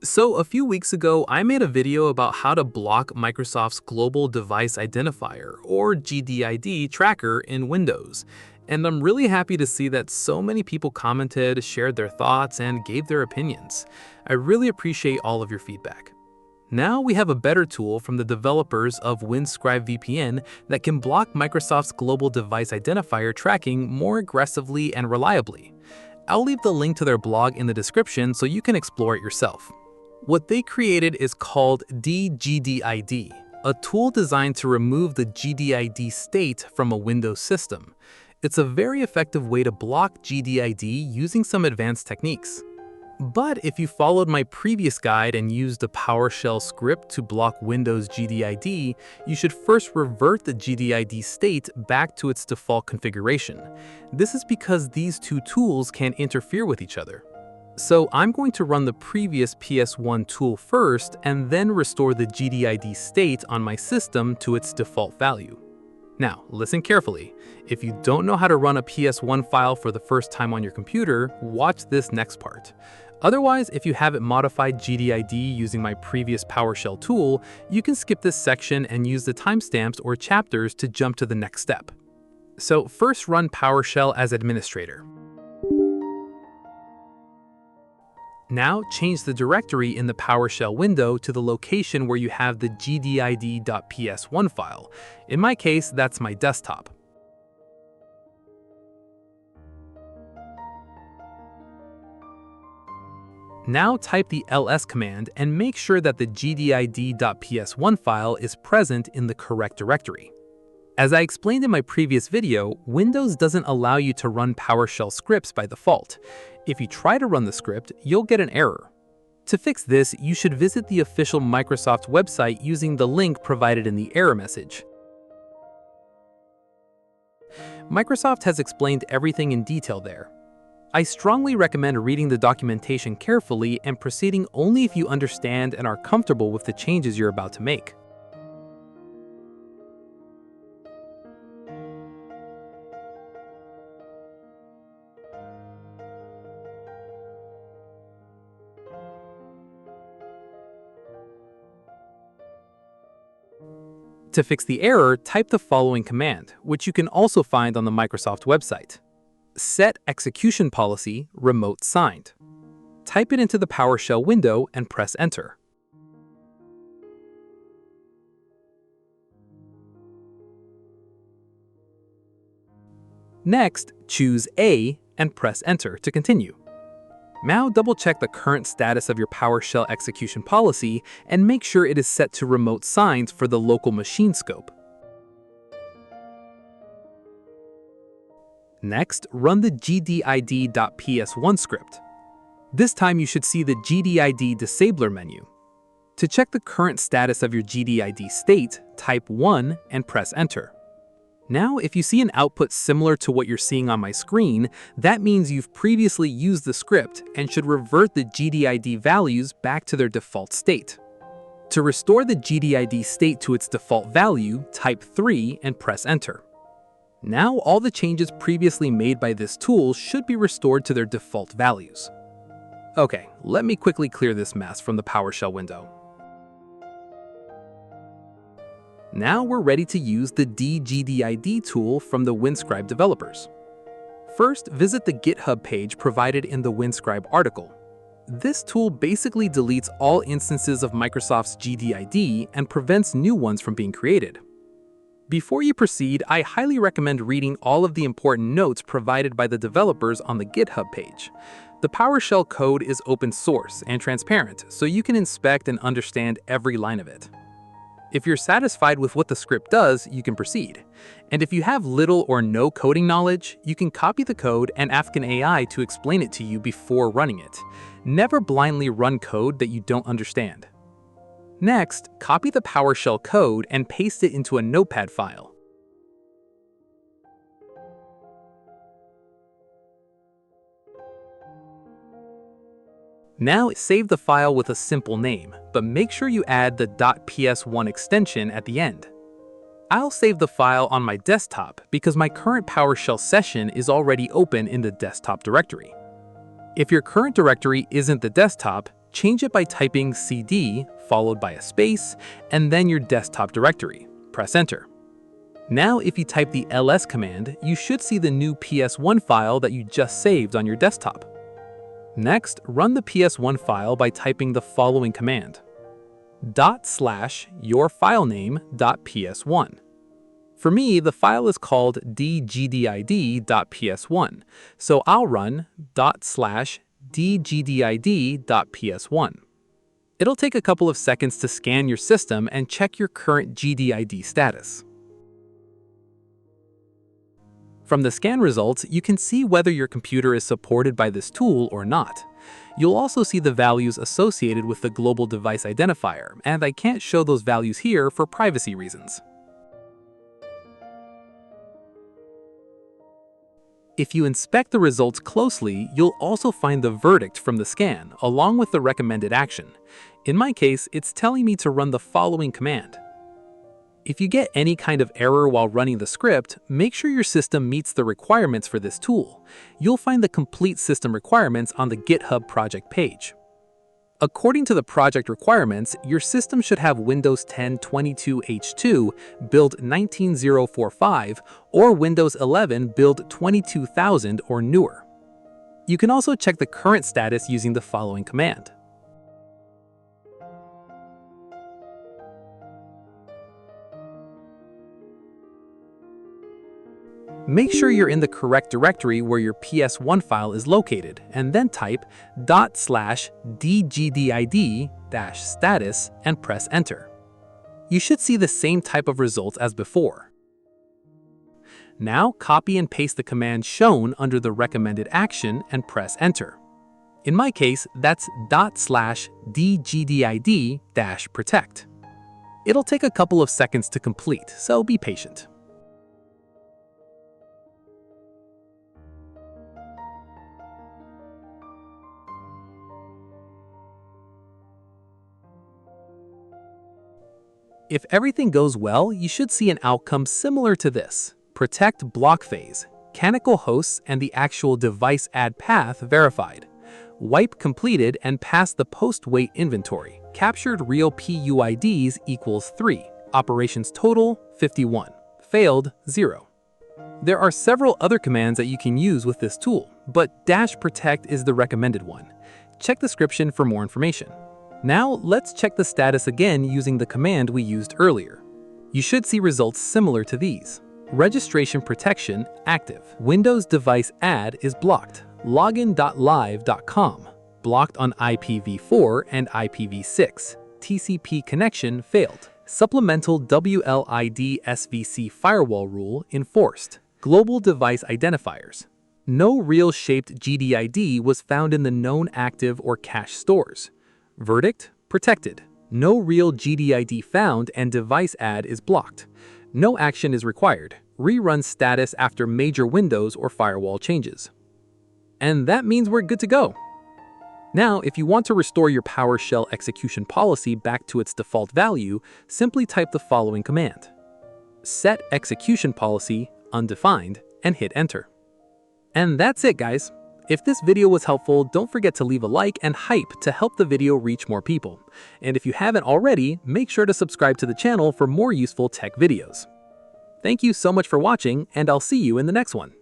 So a few weeks ago, I made a video about how to block Microsoft's Global Device Identifier, or GDID, tracker in Windows. And I'm really happy to see that so many people commented, shared their thoughts, and gave their opinions. I really appreciate all of your feedback. Now we have a better tool from the developers of Windscribe VPN that can block Microsoft's Global Device Identifier tracking more aggressively and reliably. I'll leave the link to their blog in the description so you can explore it yourself. What they created is called deGDID, a tool designed to remove the GDID state from a Windows system. It's a very effective way to block GDID using some advanced techniques. But if you followed my previous guide and used a PowerShell script to block Windows GDID, you should first revert the GDID state back to its default configuration. This is because these two tools can interfere with each other. So I'm going to run the previous PS1 tool first and then restore the GDID state on my system to its default value. Now, listen carefully. If you don't know how to run a PS1 file for the first time on your computer, watch this next part. Otherwise, if you haven't modified GDID using my previous PowerShell tool, you can skip this section and use the timestamps or chapters to jump to the next step. So first run PowerShell as administrator. Now change the directory in the PowerShell window to the location where you have the gdid.ps1 file. In my case, that's my desktop. Now type the ls command and make sure that the gdid.ps1 file is present in the correct directory. As I explained in my previous video, Windows doesn't allow you to run PowerShell scripts by default. If you try to run the script, you'll get an error. To fix this, you should visit the official Microsoft website using the link provided in the error message. Microsoft has explained everything in detail there. I strongly recommend reading the documentation carefully and proceeding only if you understand and are comfortable with the changes you're about to make. To fix the error, type the following command, which you can also find on the Microsoft website. Set execution policy remote signed. Type it into the PowerShell window and press enter. Next, choose A and press enter to continue. Now double-check the current status of your PowerShell execution policy and make sure it is set to remote signs for the local machine scope. Next, run the gdid.ps1 script. This time you should see the GDID disabler menu. To check the current status of your GDID state, type 1 and press enter. Now, if you see an output similar to what you're seeing on my screen, that means you've previously used the script and should revert the GDID values back to their default state. To restore the GDID state to its default value, type 3 and press enter. Now, all the changes previously made by this tool should be restored to their default values. Okay, let me quickly clear this mess from the PowerShell window. Now we're ready to use the deGDID tool from the Windscribe developers. First, visit the GitHub page provided in the Windscribe article. This tool basically deletes all instances of Microsoft's GDID and prevents new ones from being created. Before you proceed, I highly recommend reading all of the important notes provided by the developers on the GitHub page. The PowerShell code is open source and transparent, so you can inspect and understand every line of it. If you're satisfied with what the script does, you can proceed. And if you have little or no coding knowledge, you can copy the code and ask an AI to explain it to you before running it. Never blindly run code that you don't understand. Next, copy the PowerShell code and paste it into a Notepad file. Now save the file with a simple name, but make sure you add the .ps1 extension at the end. I'll save the file on my desktop because my current PowerShell session is already open in the desktop directory. If your current directory isn't the desktop, change it by typing cd followed by a space and then your desktop directory. Press enter. Now if you type the ls command, you should see the new ps1 file that you just saved on your desktop. Next, run the ps1 file by typing the following command: /yourfilename.ps1. For me, the file is called deGDID.ps1, so I'll run /deGDID.ps1. It'll take a couple of seconds to scan your system and check your current GDID status. From the scan results, you can see whether your computer is supported by this tool or not. You'll also see the values associated with the Global Device Identifier, and I can't show those values here for privacy reasons. If you inspect the results closely, you'll also find the verdict from the scan, along with the recommended action. In my case, it's telling me to run the following command. If you get any kind of error while running the script, make sure your system meets the requirements for this tool. You'll find the complete system requirements on the GitHub project page. According to the project requirements, your system should have Windows 10 22H2 build 19045 or Windows 11 build 22000 or newer. You can also check the current status using the following command. Make sure you're in the correct directory where your PS1 file is located, and then type /deGDID-status and press enter. You should see the same type of results as before. Now copy and paste the command shown under the recommended action and press enter. In my case, that's /deGDID-protect. It'll take a couple of seconds to complete, so be patient. If everything goes well, you should see an outcome similar to this: protect block phase, canonical hosts and the actual device add path verified, wipe completed and pass the post-wait inventory, captured real PUIDs equals 3, operations total 51, failed 0. There are several other commands that you can use with this tool, but -protect is the recommended one. Check the description for more information. Now, let's check the status again using the command we used earlier. You should see results similar to these. Registration protection active. Windows device add is blocked. Login.live.com blocked on IPv4 and IPv6. TCP connection failed. Supplemental WLID SVC firewall rule enforced. Global Device Identifiers. No real shaped GDID was found in the known active or cache stores. Verdict: protected. No real GDID found and device add is blocked. No action is required. Rerun status after major Windows or firewall changes. And that means we're good to go. Now, if you want to restore your PowerShell execution policy back to its default value, simply type the following command: set execution policy undefined and hit enter. And that's it, guys. If this video was helpful, don't forget to leave a like and hype to help the video reach more people. And if you haven't already, make sure to subscribe to the channel for more useful tech videos. Thank you so much for watching, and I'll see you in the next one.